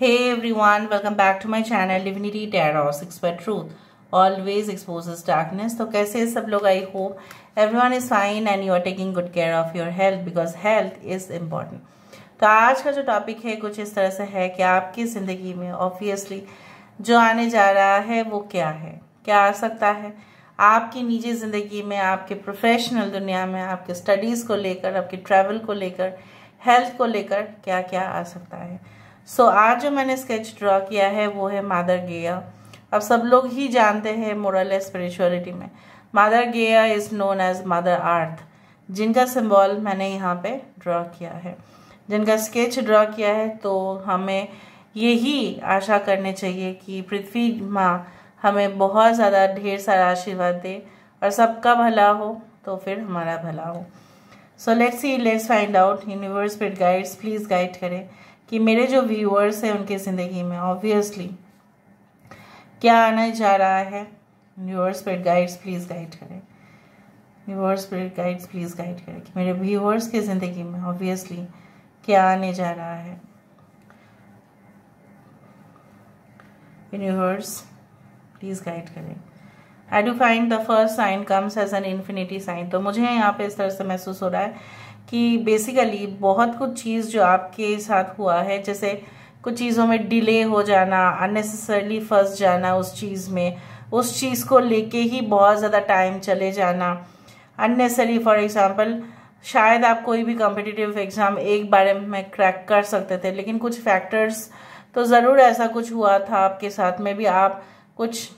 Hey everyone, welcome back to my channel Divinity Tarot 6 by Truth always exposes darkness। तो कैसे सब लोग? I hope everyone is fine and you are taking good care of your health because health is important। तो आज का जो topic है कुछ इस तरह से है कि आपकी ज़िंदगी में ऑब्वियसली जो आने जा रहा है वो क्या है, क्या आ सकता है आपकी निजी ज़िंदगी में, आपके प्रोफेशनल दुनिया में, आपके स्टडीज़ को लेकर, आपके ट्रैवल को लेकर, हेल्थ को लेकर क्या क्या आ सकता है। आज जो मैंने स्केच ड्रॉ किया है वो है मदर गेया। अब सब लोग ही जानते हैं मोरल स्पिरिचुअलिटी में mother Gaia is known as mother earth, जिनका सिंबल मैंने यहाँ पे ड्रॉ किया है, जिनका स्केच ड्रॉ किया है। तो हमें यही आशा करनी चाहिए कि पृथ्वी माँ हमें बहुत ज़्यादा ढेर सारा आशीर्वाद दे और सबका भला हो तो फिर हमारा भला हो। Let's find out. Universe spirit guides please guide करें कि मेरे जो व्यूअर्स हैं उनकी ज़िंदगी में ऑब्वियसली क्या आने जा रहा है। Viewers spirit guides please guide करें। Viewers spirit guides please guide करें कि मेरे व्यूअर्स की ज़िंदगी में ऑब्वियसली क्या आने जा रहा है। यूनिवर्स प्लीज़ गाइड करें। I do find the first sign comes as an infinity sign. तो मुझे यहाँ पे इस तरह से महसूस हो रहा है कि बेसिकली बहुत कुछ चीज़ जो आपके साथ हुआ है, जैसे कुछ चीज़ों में डिले हो जाना, अननेसेसरली फंस जाना उस चीज़ में, उस चीज़ को लेके ही बहुत ज़्यादा टाइम चले जाना अननेसेसरी। फॉर एग्जांपल शायद आप कोई भी कॉम्पिटिटिव एग्ज़ाम एक बारे में क्रैक कर सकते थे, लेकिन कुछ फैक्टर्स तो ज़रूर ऐसा कुछ हुआ था आपके साथ में भी, आप कुछ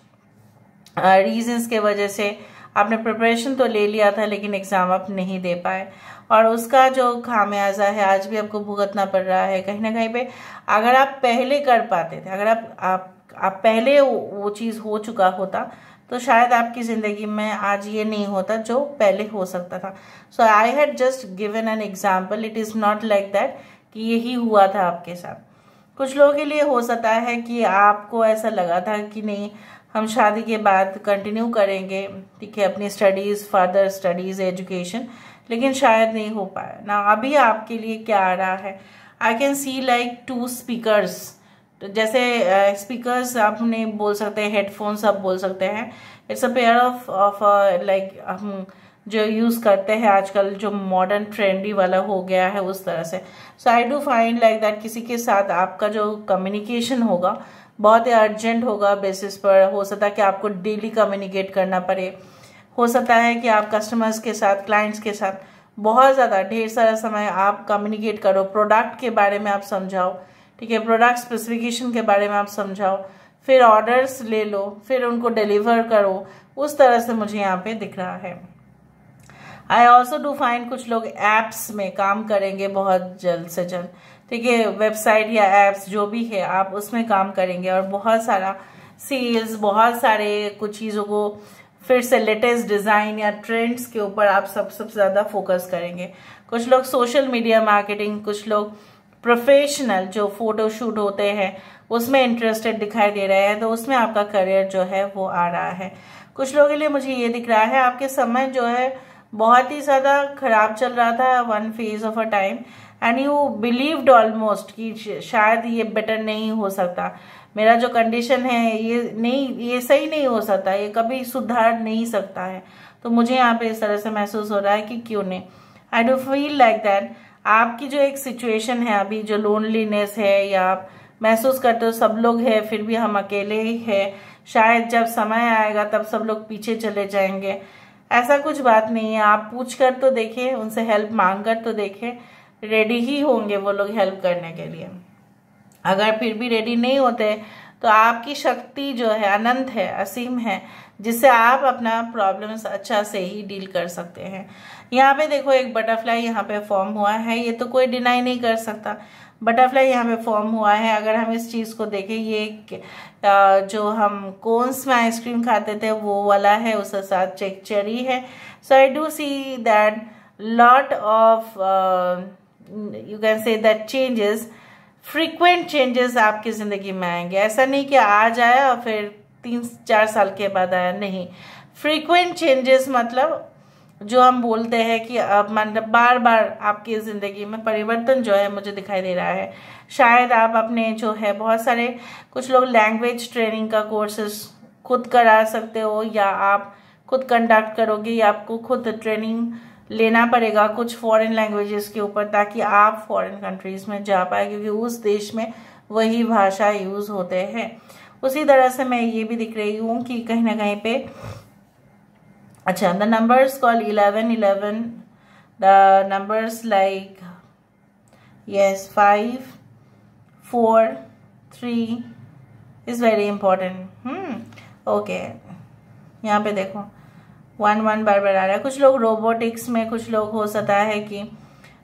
रीजंस के वजह से आपने प्रिपरेशन तो ले लिया था लेकिन एग्ज़ाम आप नहीं दे पाए और उसका जो खामियाजा है आज भी आपको भुगतना पड़ रहा है कहीं ना कहीं पे। अगर आप पहले कर पाते थे, अगर आप पहले वो चीज़ हो चुका होता तो शायद आपकी ज़िंदगी में आज ये नहीं होता जो पहले हो सकता था। So I had just given an example, it is not like that कि यही हुआ था आपके साथ। कुछ लोगों के लिए हो सकता है कि आपको ऐसा लगा था कि नहीं हम शादी के बाद कंटिन्यू करेंगे, ठीक है, अपनी स्टडीज़, फर्दर स्टडीज़, एजुकेशन, लेकिन शायद नहीं हो पाया ना। अभी आपके लिए क्या आ रहा है, I can see like two speakers. तो जैसे स्पीकर्स आपने बोल सकते हैं, हेडफोन्स आप बोल सकते हैं। It's a pair of like हम जो यूज़ करते हैं आजकल, जो मॉडर्न ट्रेंडी वाला हो गया है उस तरह से। So I do find like that किसी के साथ आपका जो कम्युनिकेशन होगा बहुत ही अर्जेंट होगा बेसिस पर। हो सकता है कि आपको डेली कम्युनिकेट करना पड़े, हो सकता है कि आप कस्टमर्स के साथ, क्लाइंट्स के साथ बहुत ज़्यादा ढेर सारा समय आप कम्युनिकेट करो, प्रोडक्ट के बारे में आप समझाओ, ठीक है, प्रोडक्ट स्पेसिफिकेशन के बारे में आप समझाओ, फिर ऑर्डर्स ले लो, फिर उनको डिलीवर करो, उस तरह से मुझे यहाँ पे दिख रहा है। आई ऑल्सो डू फाइंड कुछ लोग एप्स में काम करेंगे बहुत जल्द से जल्द, ठीक है, वेबसाइट या एप्स जो भी है आप उसमें काम करेंगे और बहुत सारा सेल्स, बहुत सारे कुछ चीज़ों को फिर से लेटेस्ट डिज़ाइन या ट्रेंड्स के ऊपर आप सबसे ज़्यादा फोकस करेंगे। कुछ लोग सोशल मीडिया मार्केटिंग, कुछ लोग प्रोफेशनल जो फोटो शूट होते हैं उसमें इंटरेस्टेड दिखाई दे रहे हैं, तो उसमें आपका करियर जो है वो आ रहा है। कुछ लोगों के लिए मुझे ये दिख रहा है आपके समय जो है बहुत ही ज़्यादा खराब चल रहा था, one phase of a time, and you believed almost कि शायद ये बेटर नहीं हो सकता, मेरा जो कंडीशन है ये सही नहीं हो सकता, ये कभी सुधार नहीं सकता है। तो मुझे यहाँ पे इस तरह से महसूस हो रहा है कि क्यों नहीं। I do feel like that आपकी जो एक सिचुएशन है अभी, जो लोनलीनेस है या आप महसूस करते हो सब लोग हैं फिर भी हम अकेले ही है, शायद जब समय आएगा तब सब लोग पीछे चले जाएंगे, ऐसा कुछ बात नहीं है। आप पूछ कर तो देखें, उनसे हेल्प मांग कर तो देखें, रेडी ही होंगे वो लोग हेल्प करने के लिए। अगर फिर भी रेडी नहीं होते तो आपकी शक्ति जो है अनंत है, असीम है, जिससे आप अपना प्रॉब्लम्स अच्छा से ही डील कर सकते हैं। यहाँ पे देखो एक बटरफ्लाई यहाँ पे फॉर्म हुआ है, ये तो कोई डिनाई नहीं कर सकता, बटरफ्लाई यहाँ पे फॉर्म हुआ है। अगर हम इस चीज़ को देखें, ये जो हम कोन्स में आइसक्रीम खाते थे वो वाला है, उसके साथ चेक चेरी है। So I do see that lot of you can say that changes, frequent changes आपकी ज़िंदगी में आएंगे। ऐसा नहीं कि आज आया और फिर 3-4 साल के बाद आया, नहीं। फ्रीक्वेंट चेंजेस मतलब जो हम बोलते हैं कि अब मतलब बार बार आपकी ज़िंदगी में परिवर्तन जो है मुझे दिखाई दे रहा है। शायद आप अपने जो है बहुत सारे, कुछ लोग लैंग्वेज ट्रेनिंग का कोर्सेस खुद करा सकते हो, या आप खुद कंडक्ट करोगे, या आपको खुद ट्रेनिंग लेना पड़ेगा कुछ फॉरेन लैंग्वेजेस के ऊपर, ताकि आप फॉरेन कंट्रीज में जा पाए, क्योंकि उस देश में वही भाषा यूज़ होते हैं। उसी तरह से मैं ये भी दिख रही हूँ कि कहीं ना कहीं पे, अच्छा, the numbers call 11 the numbers like yes 5 4 3 is very important. Okay, यहाँ पे देखो 1 1 बार बार आ रहा है। कुछ लोग रोबोटिक्स में, कुछ लोग हो सकता है कि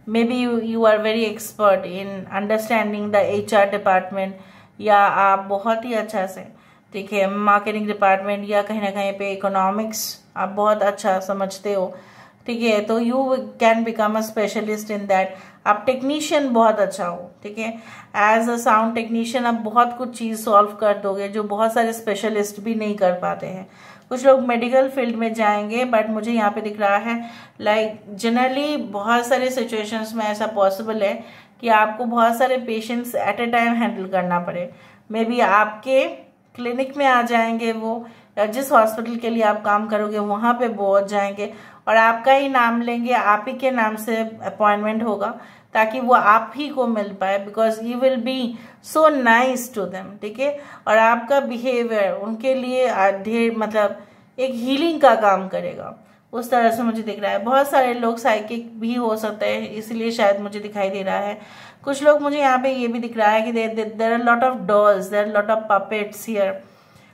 maybe you are very expert in understanding the HR department, या आप बहुत ही अच्छा से, ठीक है, मार्केटिंग डिपार्टमेंट, या कहीं ना कहीं पे इकोनॉमिक्स आप बहुत अच्छा समझते हो, ठीक है, तो you can become a specialist in that. आप टेक्नीशियन बहुत अच्छा हो, ठीक है, एज अ साउंड टेक्नीशियन आप बहुत कुछ चीज़ सॉल्व कर दोगे जो बहुत सारे स्पेशलिस्ट भी नहीं कर पाते हैं। कुछ लोग मेडिकल फील्ड में जाएंगे, बट मुझे यहाँ पे दिख रहा है लाइक जनरली बहुत सारे सिचुएशंस में ऐसा पॉसिबल है कि आपको बहुत सारे पेशेंट्स एट ए टाइम हैंडल करना पड़े। मे बी आपके क्लिनिक में आ जाएंगे वो, या जिस हॉस्पिटल के लिए आप काम करोगे वहाँ पे पहुँच जाएंगे और आपका ही नाम लेंगे, आप ही के नाम से अपॉइंटमेंट होगा, ताकि वो आप ही को मिल पाए, because you will be so nice to them, ठीक है, और आपका बिहेवियर उनके लिए ढेर मतलब एक हीलिंग का काम करेगा। उस तरह से मुझे दिख रहा है। बहुत सारे लोग साइकिक भी हो सकते हैं, इसलिए शायद मुझे दिखाई दे रहा है। कुछ लोग, मुझे यहाँ पे ये भी दिख रहा है कि there are lot of dolls, there are lot of puppets here,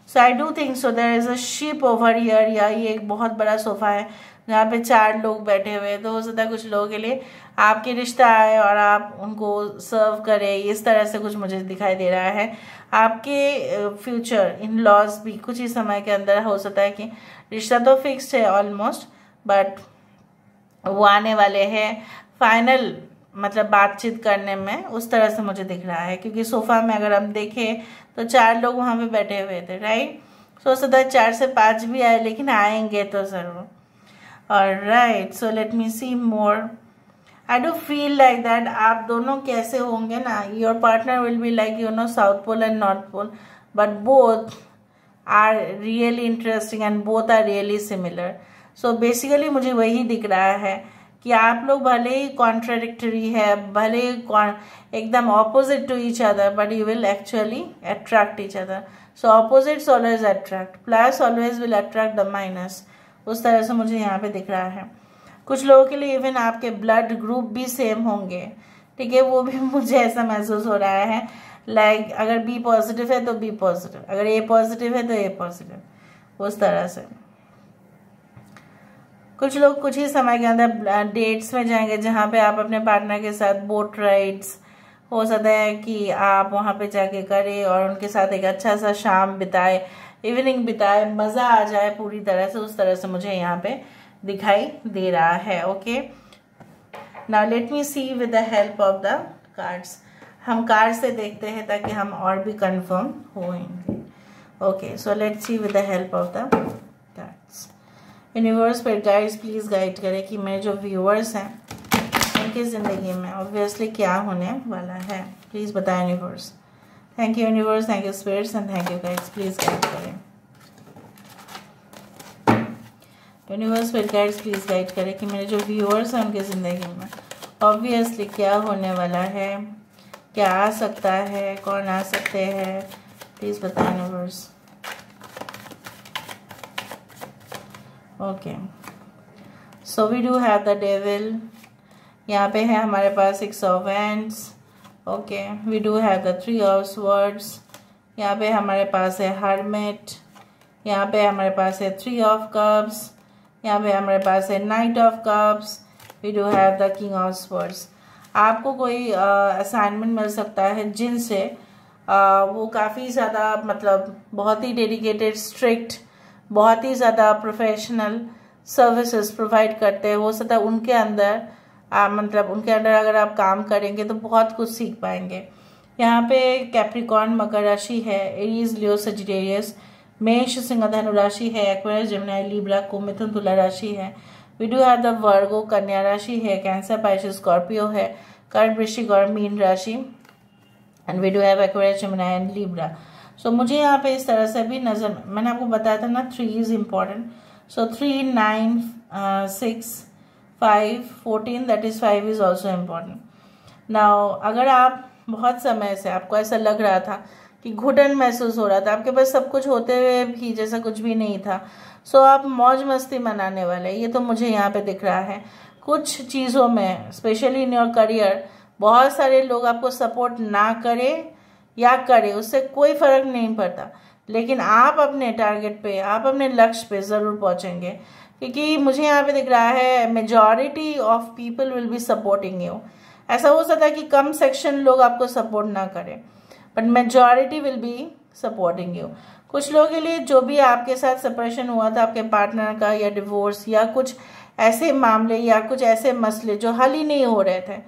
so I do think so there is a ship over here, या ये एक बहुत बड़ा सोफा है जहाँ पे 4 लोग बैठे हुए हैं। तो हो सकता है कुछ लोगों के लिए आपके रिश्ता आए और आप उनको सर्व करें, इस तरह से कुछ मुझे दिखाई दे रहा है। आपके फ्यूचर इन लॉज भी कुछ ही समय के अंदर हो सकता है कि रिश्ता तो फिक्स्ड है ऑलमोस्ट, बट वो आने वाले हैं फाइनल मतलब बातचीत करने में, उस तरह से मुझे दिख रहा है। क्योंकि सोफा में अगर हम देखें तो 4 लोग वहाँ पे बैठे हुए थे, राइट। सो सकता है 4 से 5 भी आए, लेकिन आएंगे तो ज़रूर। Alright, so let me see more. I do feel like that आप दोनों कैसे होंगे ना, your partner will be like South Pole and North Pole, but both are really interesting and both are really similar. So basically मुझे वही दिख रहा है कि आप लोग भले ही contradictory है, भले एकदम opposite to each other, but you will actually attract each other. So opposites always attract, plus always will attract the minus. उस तरह से मुझे यहाँ पे दिख रहा है। कुछ लोगों के लिए इवन आपके ब्लड ग्रुप भी सेम होंगे, ठीक है, वो भी मुझे ऐसा महसूस हो रहा है। लाइक अगर बी पॉजिटिव है तो बी पॉजिटिव, अगर ए पॉजिटिव है तो ए पॉजिटिव, उस तरह से। कुछ लोग कुछ ही समय के अंदर डेट्स में जाएंगे जहाँ पे आप अपने पार्टनर के साथ बोट राइड्स, हो सकता है कि आप वहाँ पे जाके करें और उनके साथ एक अच्छा सा शाम बिताए, इवनिंग बिताए, मज़ा आ जाए पूरी तरह से। उस तरह से मुझे यहाँ पे दिखाई दे रहा है। Okay, now let me see with the help of the cards. हम कार्ड से देखते हैं ताकि हम और भी कंफर्म होंगे। Okay, so let's see with the help of the cards. Universe पर गाइड्स प्लीज़ गाइड करें कि मेरे जो व्यूअर्स हैं उनकी ज़िंदगी में ऑब्वियसली क्या होने वाला है। प्लीज़ बताएं universe. Thank you universe, thank you spirits and thank you guides, please guide करें। यूनिवर्स पर गाइड्स प्लीज़ गाइड करें कि मेरे जो व्यूअर्स हैं उनकी ज़िंदगी में ऑब्वियसली क्या होने वाला है, क्या आ सकता है, कौन आ सकते हैं, प्लीज़ बताएं universe. Okay, so we do have the devil, यहाँ पे है हमारे पास 6 of wands. Okay, we do have the 3 of swords, यहाँ पे हमारे पास है हर्मिट, यहाँ पे हमारे पास है 3 ऑफ कप्स, यहाँ पे हमारे पास है knight of cups, we do have the king of swords. आपको कोई असाइनमेंट मिल सकता है जिनसे वो काफ़ी ज़्यादा मतलब बहुत ही डेडिकेटेड, स्ट्रिक्ट, बहुत ही ज़्यादा प्रोफेशनल सर्विसेज प्रोवाइड करते हैं। हो सकता है उनके अंदर मतलब उनके अंदर अगर आप काम करेंगे तो बहुत कुछ सीख पाएंगे। यहाँ पे कैप्रिकॉर्न मकर राशि है, एरीज, लियो, सजिटेरियस, मेष, सिंह, धनु राशि है, एक्वेरियस, जेमिनी, लिब्रा, कुंभ, मिथुन, तुला राशि है। वी डू हैव द वर्गो, कन्या राशि है, कैंसर, पाइसेस, स्कॉर्पियो है, कर्क, वृश्चिक और मीन राशि, and we do have Aquarius, Gemini and Libra. So मुझे यहाँ पे इस तरह से भी नजर, मैंने आपको बताया था ना 3 is important. So 3, 9, 6, 5, 14, that is 5 is also important. Now अगर आप बहुत समय से आपको ऐसा लग रहा था कि घुटन महसूस हो रहा था, आपके पास सब कुछ होते हुए भी जैसा कुछ भी नहीं था, सो आप मौज मस्ती मनाने वाले, ये तो मुझे यहाँ पे दिख रहा है। कुछ चीज़ों में स्पेशली इन योर करियर बहुत सारे लोग आपको सपोर्ट ना करें या करें, उससे कोई फर्क नहीं पड़ता, लेकिन आप अपने टारगेट पे, आप अपने लक्ष्य पे ज़रूर पहुँचेंगे, क्योंकि मुझे यहाँ पे दिख रहा है majority of people will be supporting you. ऐसा हो सकता है कि कम सेक्शन लोग आपको सपोर्ट ना करें, but majority will be supporting you. कुछ लोगों के लिए जो भी आपके साथ सेपरेशन हुआ था आपके पार्टनर का, या डिवोर्स, या कुछ ऐसे मामले या कुछ ऐसे मसले जो हल ही नहीं हो रहे थे,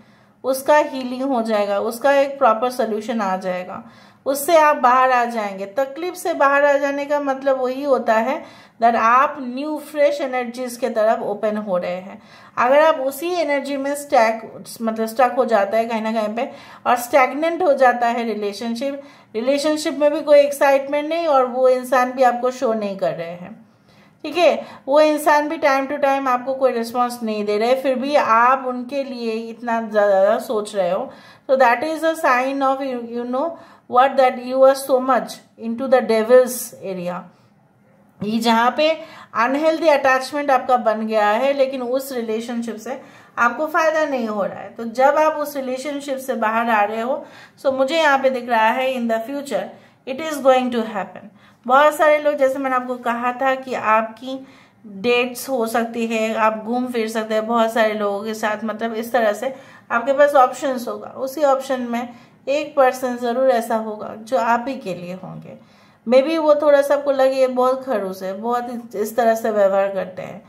उसका हीलिंग हो जाएगा, उसका एक प्रॉपर सोल्यूशन आ जाएगा, उससे आप बाहर आ जाएंगे। तकलीफ से बाहर आ जाने का मतलब वही होता है दैट आप न्यू फ्रेश एनर्जीज के तरफ ओपन हो रहे हैं। अगर आप उसी एनर्जी में स्टक हो जाता है कहीं ना कहीं पे, और स्टैग्नेंट हो जाता है रिलेशनशिप में भी कोई एक्साइटमेंट नहीं, और वो इंसान भी आपको शो नहीं कर रहे हैं, ठीक है, वो इंसान भी टाइम टू टाइम आपको कोई रिस्पॉन्स नहीं दे रहे, फिर भी आप उनके लिए इतना ज़्यादा सोच रहे हो, तो that is a sign of you know what, that you are so much into the devil's area. ये जहाँ पे अनहेल्दी अटैचमेंट आपका बन गया है, लेकिन उस रिलेशनशिप से आपको फायदा नहीं हो रहा है। तो जब आप उस रिलेशनशिप से बाहर आ रहे हो, सो मुझे यहाँ पे दिख रहा है in the future it is going to happen. बहुत सारे लोग, जैसे मैंने आपको कहा था कि आपकी डेट्स हो सकती है, आप घूम फिर सकते हैं बहुत सारे लोगों के साथ, मतलब इस तरह से आपके पास ऑप्शंस होगा। उसी ऑप्शन में एक पर्सन जरूर ऐसा होगा जो आप ही के लिए होंगे। मे बी वो थोड़ा सा आपको लगे बहुत खड़ूस है, बहुत इस तरह से व्यवहार करते हैं,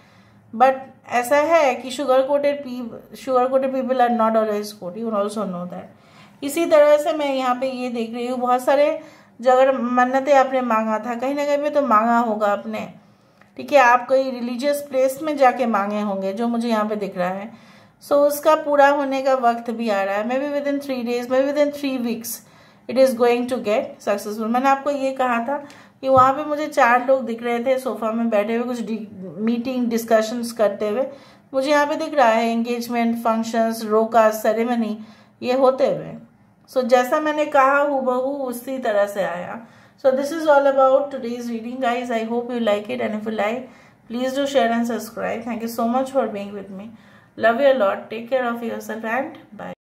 बट ऐसा है कि sugar coated people are not always good, you also know that. इसी तरह से मैं यहाँ पे ये देख रही हूँ, बहुत सारे जो अगर मन्नतें आपने मांगा था कहीं ना कहीं पे तो मांगा होगा आपने, ठीक है, आप कोई रिलीजियस प्लेस में जाके मांगे होंगे, जो मुझे यहाँ पे दिख रहा है। सो उसका पूरा होने का वक्त भी आ रहा है, maybe within 3 days, maybe within 3 weeks it is going to get successful. मैंने आपको ये कहा था कि वहाँ पे मुझे 4 लोग दिख रहे थे सोफा में बैठे हुए, कुछ मीटिंग डिस्कशंस करते हुए। मुझे यहाँ पे दिख रहा है एंगेजमेंट, फंक्शंस, रोका, सेरेमनी ये होते हुए। सो जैसा मैंने कहा हूबहू उसी तरह से आया। So this is all about today's reading, guys. I hope you like it, and if you like, please do share and subscribe. Thank you so much for being with me. Love you a lot. Take care of yourself and bye.